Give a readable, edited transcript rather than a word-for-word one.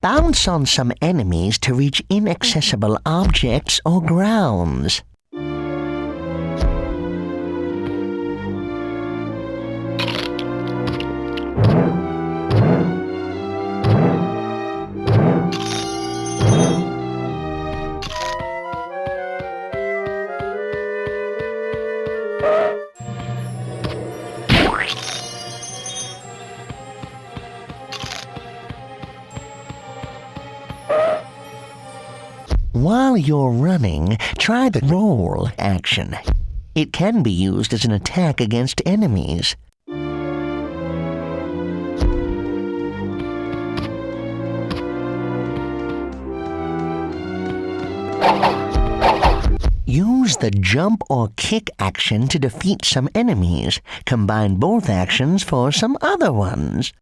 Bounce on some enemies to reach inaccessible objects or grounds. While you're running, try the roll action. It can be used as an attack against enemies. Use the jump or kick action to defeat some enemies. Combine both actions for some other ones.